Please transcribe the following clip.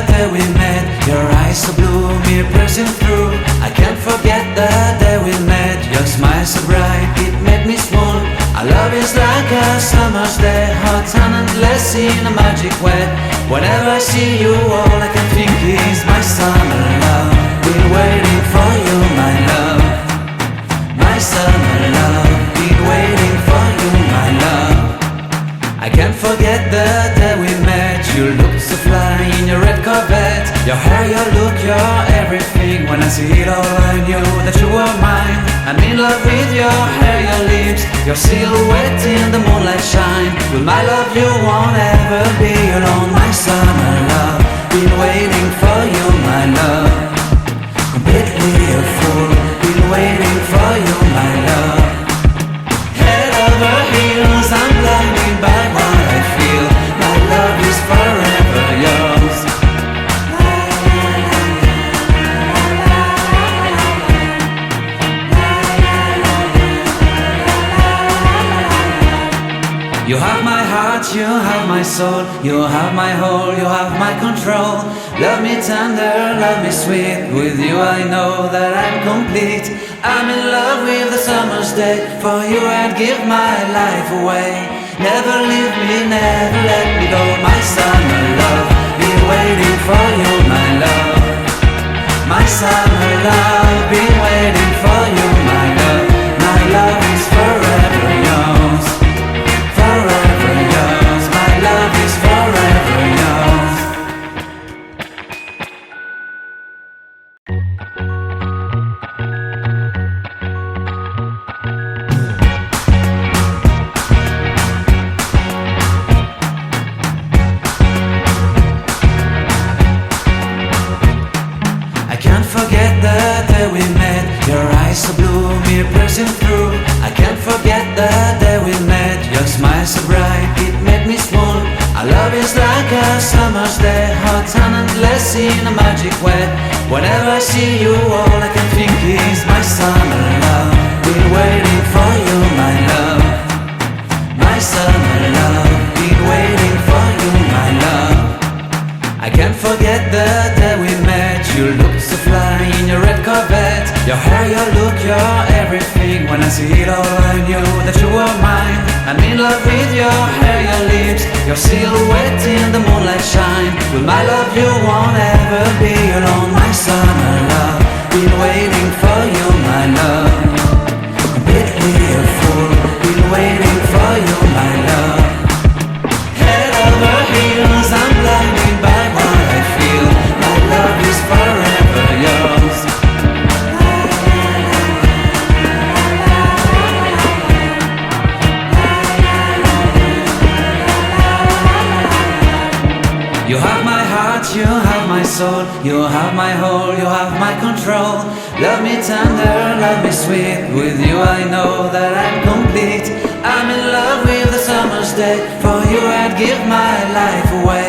day we met. Your eyes so blue, me piercing through. I can't forget the day we met. Your smile so bright, it made me swoon. Our love is like a summer's day, hot and endless in a magic way. Whenever I see you, all I can think is my summer love. Been waiting for you, my love. My summer love. Been waiting for you, my love. I can't forget the day we met. You looked so fly in your red Corvette. Your hair, your look, your everything. When I see it all, I knew that you were mine. I'm in love with your hair, your lips, your silhouette in the moonlight shine. With my love you won't ever be alone. My summer love, been waiting for you, my love. Completely a fool, been waiting for you, my love. Head over heels, I'm blinded by what I feel. My love is forever yours. You have my heart, you have my soul, you have my whole, you have my control. Love me tender, love me sweet. With you I know that I'm complete. I'm in love with the summer's day. For you I'd give my life away. Never leave me, never let me go. My summer love, been waiting for you, my love. My summer love, been waiting for you, my love. My love is forever yours. Forever yours, my love is forever yours. I can't forget the day we met. Your eyes so blue, me piercing through. I can't forget the day we met. Your smile so bright, it made me swoon. Our love is like a summer's day, hot and endless in a magic way. Whenever I see you, all I can think is my summer love. Been waiting for you, my love. My summer love, been waiting for you, my love. I can't forget the day we met. You looked so fly in your red Corvette. Your hair, your look, your everything. When I see it all, I knew that you were mine. I'm in love with your hair, your lips, your silhouette in the moonlight shine. With my love you won't ever be alone. My summer love, been waiting for you, my love. Completely a fool, been waiting for you, my love. Head over heels, I'm blinded by what I feel. My love is forever yours. You have my heart, you have my soul, you have my whole, you have my control. Love me tender, love me sweet. With you I know that I'm complete. I'm in love with the summer's day. For you I'd give my life away.